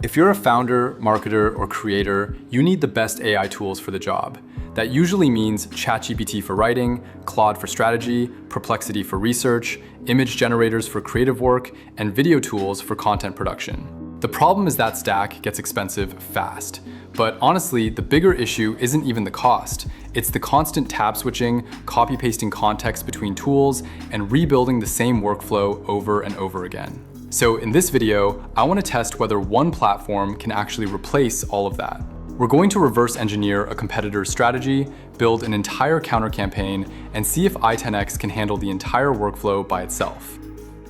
If you're a founder, marketer, or creator, you need the best AI tools for the job. That usually means ChatGPT for writing, Claude for strategy, Perplexity for research, image generators for creative work, and video tools for content production. The problem is that stack gets expensive fast. But honestly, the bigger issue isn't even the cost. It's the constant tab switching, copy-pasting context between tools, and rebuilding the same workflow over and over again. So in this video, I want to test whether one platform can actually replace all of that. We're going to reverse engineer a competitor's strategy, build an entire counter campaign, and see if i10X can handle the entire workflow by itself.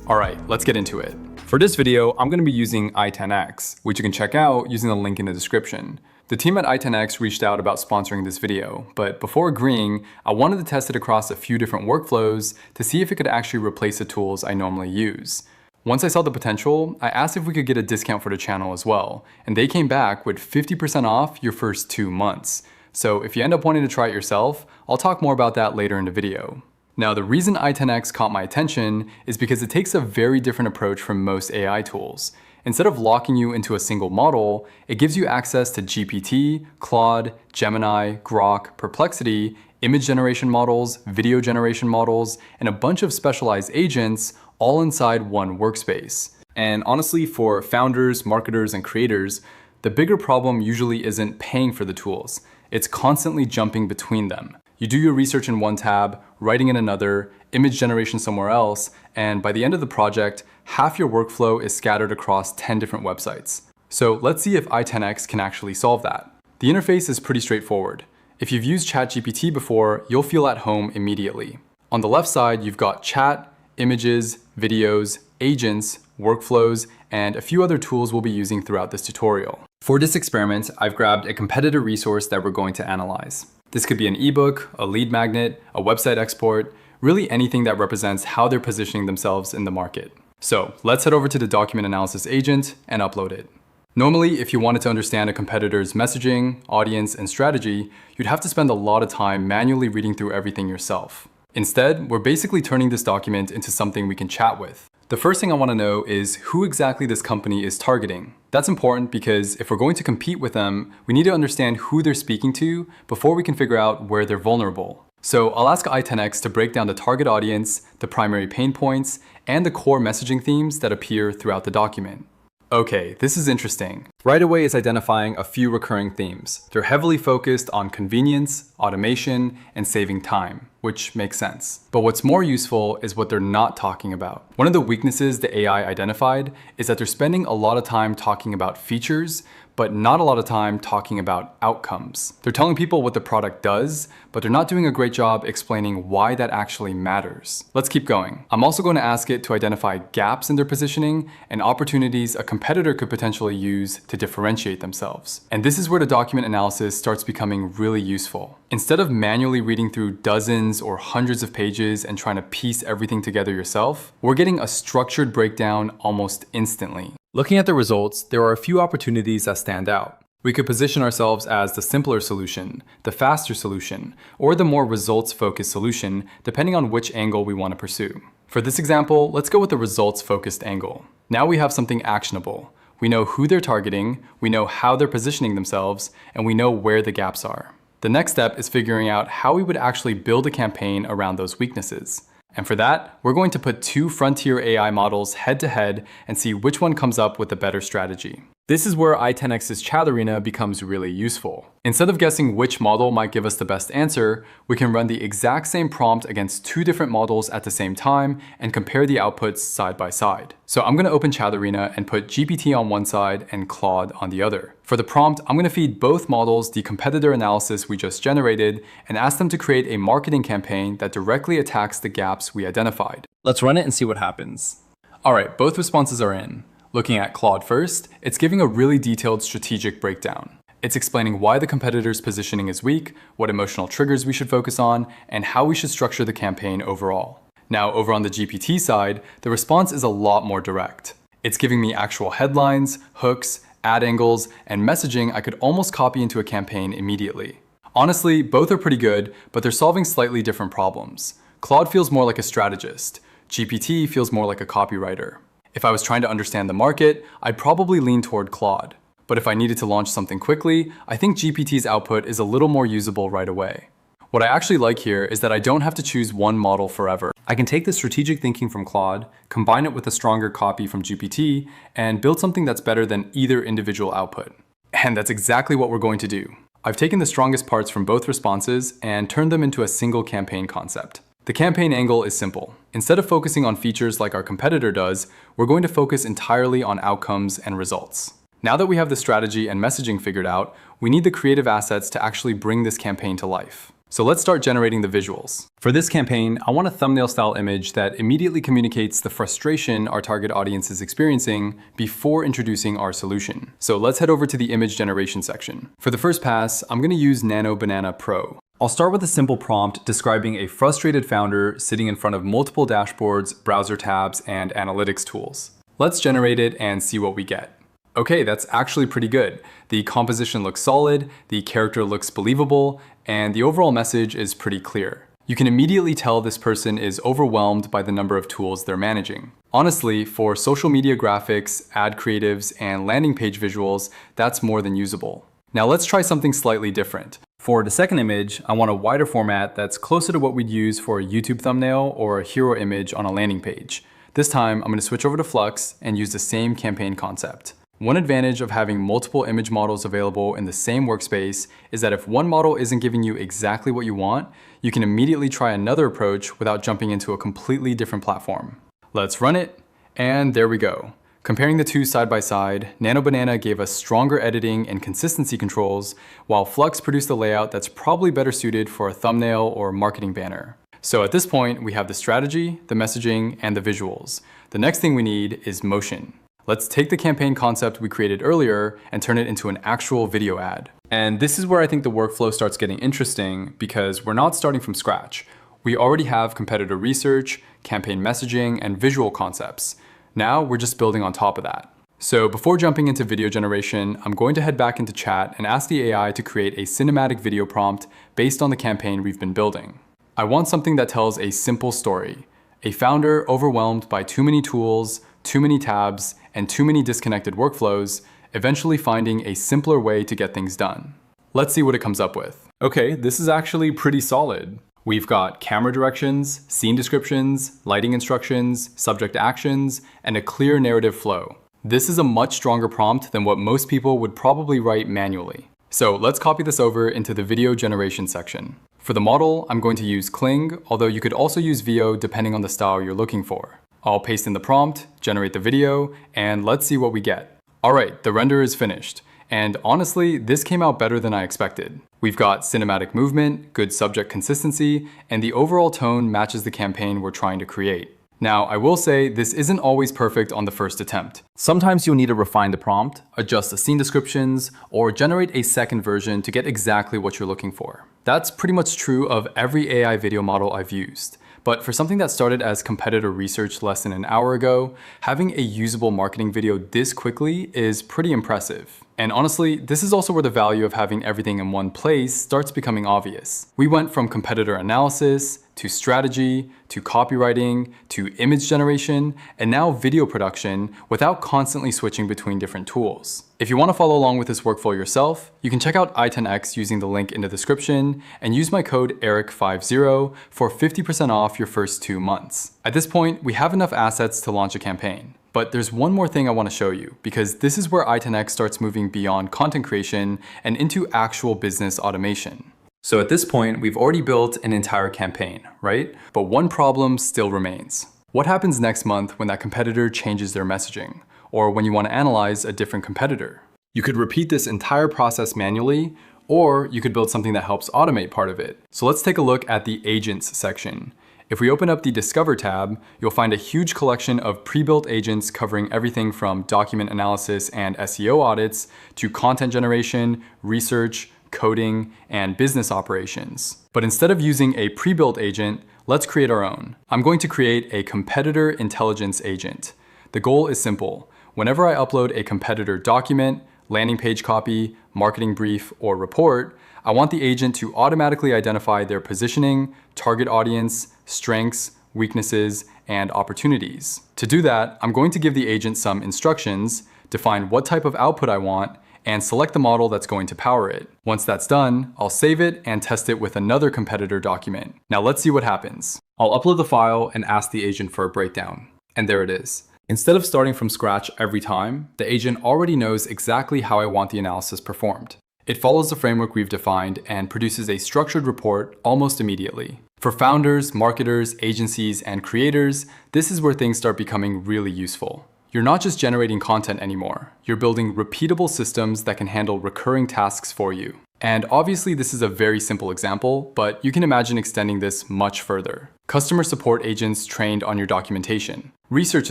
All right, let's get into it. For this video, I'm going to be using i10X, which you can check out using the link in the description. The team at i10X reached out about sponsoring this video, but before agreeing, I wanted to test it across a few different workflows to see if it could actually replace the tools I normally use. Once I saw the potential, I asked if we could get a discount for the channel as well, and they came back with 50% off your first 2 months. So if you end up wanting to try it yourself, I'll talk more about that later in the video. Now, the reason i10X caught my attention is because it takes a very different approach from most AI tools. Instead of locking you into a single model, it gives you access to GPT, Claude, Gemini, Grok, Perplexity, image generation models, video generation models, and a bunch of specialized agents all inside one workspace. And honestly, for founders, marketers, and creators, the bigger problem usually isn't paying for the tools. It's constantly jumping between them. You do your research in one tab, writing in another, image generation somewhere else, and by the end of the project, half your workflow is scattered across 10 different websites. So let's see if i10X can actually solve that. The interface is pretty straightforward. If you've used ChatGPT before, you'll feel at home immediately. On the left side, you've got chat, images, videos, agents, workflows, and a few other tools we'll be using throughout this tutorial. For this experiment, I've grabbed a competitor resource that we're going to analyze. This could be an ebook, a lead magnet, a website export, really anything that represents how they're positioning themselves in the market. So let's head over to the document analysis agent and upload it. Normally, if you wanted to understand a competitor's messaging, audience, and strategy, you'd have to spend a lot of time manually reading through everything yourself. Instead, we're basically turning this document into something we can chat with. The first thing I want to know is who exactly this company is targeting. That's important because if we're going to compete with them, we need to understand who they're speaking to before we can figure out where they're vulnerable. So I'll ask i10X to break down the target audience, the primary pain points, and the core messaging themes that appear throughout the document. Okay, this is interesting. Right away it's identifying a few recurring themes. They're heavily focused on convenience, automation, and saving time, which makes sense. But what's more useful is what they're not talking about. One of the weaknesses the AI identified is that they're spending a lot of time talking about features, but not a lot of time talking about outcomes. They're telling people what the product does, but they're not doing a great job explaining why that actually matters. Let's keep going. I'm also going to ask it to identify gaps in their positioning and opportunities a competitor could potentially use to differentiate themselves. And this is where the document analysis starts becoming really useful. Instead of manually reading through dozens or hundreds of pages and trying to piece everything together yourself, we're getting a structured breakdown almost instantly. Looking at the results, there are a few opportunities that stand out. We could position ourselves as the simpler solution, the faster solution, or the more results-focused solution, depending on which angle we want to pursue. For this example, let's go with the results-focused angle. Now we have something actionable. We know who they're targeting, we know how they're positioning themselves, and we know where the gaps are. The next step is figuring out how we would actually build a campaign around those weaknesses. And for that, we're going to put 2 frontier AI models head to head and see which one comes up with a better strategy. This is where i10X's chat arena becomes really useful. Instead of guessing which model might give us the best answer, we can run the exact same prompt against 2 different models at the same time and compare the outputs side by side. So I'm going to open Chat Arena and put GPT on one side and Claude on the other. For the prompt, I'm going to feed both models the competitor analysis we just generated and ask them to create a marketing campaign that directly attacks the gaps we identified. Let's run it and see what happens. All right, both responses are in. Looking at Claude first, it's giving a really detailed strategic breakdown. It's explaining why the competitor's positioning is weak, what emotional triggers we should focus on, and how we should structure the campaign overall. Now, over on the GPT side, the response is a lot more direct. It's giving me actual headlines, hooks, ad angles, and messaging I could almost copy into a campaign immediately. Honestly, both are pretty good, but they're solving slightly different problems. Claude feels more like a strategist. GPT feels more like a copywriter. If I was trying to understand the market, I'd probably lean toward Claude. But if I needed to launch something quickly, I think GPT's output is a little more usable right away. What I actually like here is that I don't have to choose one model forever. I can take the strategic thinking from Claude, combine it with a stronger copy from GPT, and build something that's better than either individual output. And that's exactly what we're going to do. I've taken the strongest parts from both responses and turned them into a single campaign concept. The campaign angle is simple. Instead of focusing on features like our competitor does, we're going to focus entirely on outcomes and results. Now that we have the strategy and messaging figured out, we need the creative assets to actually bring this campaign to life. So let's start generating the visuals. For this campaign, I want a thumbnail-style image that immediately communicates the frustration our target audience is experiencing before introducing our solution. So let's head over to the image generation section. For the first pass, I'm going to use Nano Banana Pro. I'll start with a simple prompt describing a frustrated founder sitting in front of multiple dashboards, browser tabs, and analytics tools. Let's generate it and see what we get. Okay, that's actually pretty good. The composition looks solid, the character looks believable, and the overall message is pretty clear. You can immediately tell this person is overwhelmed by the number of tools they're managing. Honestly, for social media graphics, ad creatives, and landing page visuals, that's more than usable. Now let's try something slightly different. For the second image, I want a wider format that's closer to what we'd use for a YouTube thumbnail or a hero image on a landing page. This time, I'm going to switch over to Flux and use the same campaign concept. One advantage of having multiple image models available in the same workspace is that if one model isn't giving you exactly what you want, you can immediately try another approach without jumping into a completely different platform. Let's run it, and there we go. Comparing the two side by side, Nano Banana gave us stronger editing and consistency controls, while Flux produced a layout that's probably better suited for a thumbnail or marketing banner. So at this point, we have the strategy, the messaging, and the visuals. The next thing we need is motion. Let's take the campaign concept we created earlier and turn it into an actual video ad. And this is where I think the workflow starts getting interesting because we're not starting from scratch. We already have competitor research, campaign messaging, and visual concepts. Now we're just building on top of that. So before jumping into video generation, I'm going to head back into chat and ask the AI to create a cinematic video prompt based on the campaign we've been building. I want something that tells a simple story. A founder overwhelmed by too many tools, too many tabs, and too many disconnected workflows, eventually finding a simpler way to get things done. Let's see what it comes up with. Okay, this is actually pretty solid. We've got camera directions, scene descriptions, lighting instructions, subject actions, and a clear narrative flow. This is a much stronger prompt than what most people would probably write manually. So let's copy this over into the video generation section. For the model, I'm going to use Kling, although you could also use VO depending on the style you're looking for. I'll paste in the prompt, generate the video, and let's see what we get. All right, the render is finished. And honestly, this came out better than I expected. We've got cinematic movement, good subject consistency, and the overall tone matches the campaign we're trying to create. Now, I will say this isn't always perfect on the first attempt. Sometimes you'll need to refine the prompt, adjust the scene descriptions, or generate a second version to get exactly what you're looking for. That's pretty much true of every AI video model I've used. But for something that started as competitor research less than an hour ago, having a usable marketing video this quickly is pretty impressive. And honestly, this is also where the value of having everything in one place starts becoming obvious. We went from competitor analysis, to strategy, to copywriting, to image generation, and now video production without constantly switching between different tools. If you want to follow along with this workflow yourself, you can check out i10X using the link in the description and use my code ERIC50 for 50% off your first 2 months. At this point, we have enough assets to launch a campaign. But there's one more thing I want to show you, because this is where i10X starts moving beyond content creation and into actual business automation. So at this point, we've already built an entire campaign, right? But one problem still remains. What happens next month when that competitor changes their messaging? Or when you want to analyze a different competitor? You could repeat this entire process manually, or you could build something that helps automate part of it. So let's take a look at the agents section. If we open up the Discover tab, you'll find a huge collection of pre-built agents covering everything from document analysis and SEO audits to content generation, research, coding, and business operations. But instead of using a pre-built agent, let's create our own. I'm going to create a competitor intelligence agent. The goal is simple. Whenever I upload a competitor document, landing page copy, marketing brief, or report, I want the agent to automatically identify their positioning, target audience, strengths, weaknesses, and opportunities. To do that, I'm going to give the agent some instructions, define what type of output I want, and select the model that's going to power it. Once that's done, I'll save it and test it with another competitor document. Now let's see what happens. I'll upload the file and ask the agent for a breakdown. And there it is. Instead of starting from scratch every time, the agent already knows exactly how I want the analysis performed. It follows the framework we've defined and produces a structured report almost immediately. For founders, marketers, agencies, and creators, this is where things start becoming really useful. You're not just generating content anymore. You're building repeatable systems that can handle recurring tasks for you. And obviously this is a very simple example, but you can imagine extending this much further. Customer support agents trained on your documentation, research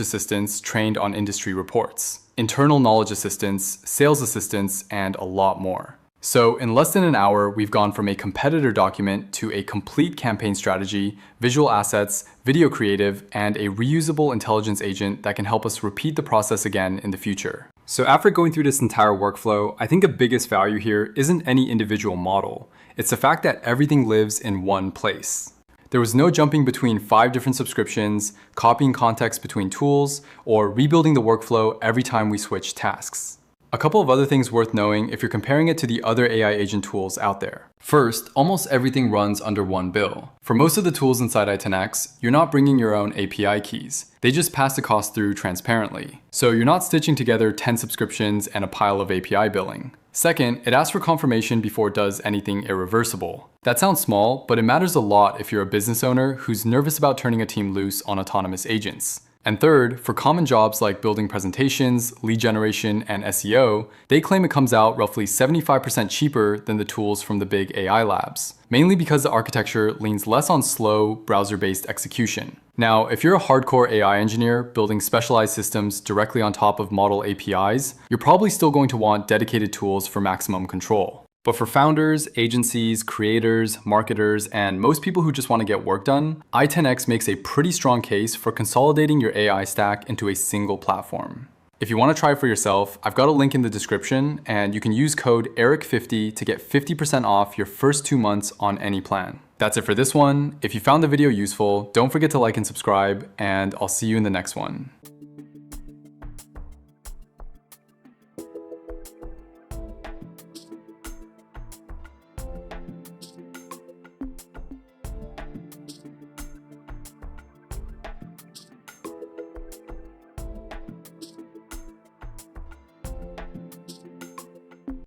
assistants trained on industry reports, internal knowledge assistants, sales assistants, and a lot more. So in less than an hour, we've gone from a competitor document to a complete campaign strategy, visual assets, video creative, and a reusable intelligence agent that can help us repeat the process again in the future. So after going through this entire workflow, I think the biggest value here isn't any individual model. It's the fact that everything lives in one place. There was no jumping between 5 different subscriptions, copying context between tools, or rebuilding the workflow every time we switch tasks. A couple of other things worth knowing if you're comparing it to the other AI agent tools out there. First, almost everything runs under one bill. For most of the tools inside i10X, you're not bringing your own API keys. They just pass the cost through transparently. So you're not stitching together 10 subscriptions and a pile of API billing. Second, it asks for confirmation before it does anything irreversible. That sounds small, but it matters a lot if you're a business owner who's nervous about turning a team loose on autonomous agents. And third, for common jobs like building presentations, lead generation, and SEO, they claim it comes out roughly 75% cheaper than the tools from the big AI labs, mainly because the architecture leans less on slow, browser-based execution. Now, if you're a hardcore AI engineer building specialized systems directly on top of model APIs, you're probably still going to want dedicated tools for maximum control. But for founders, agencies, creators, marketers, and most people who just want to get work done, i10X makes a pretty strong case for consolidating your AI stack into a single platform. If you want to try it for yourself, I've got a link in the description, and you can use code ERIC50 to get 50% off your first 2 months on any plan. That's it for this one. If you found the video useful, don't forget to like and subscribe, and I'll see you in the next one.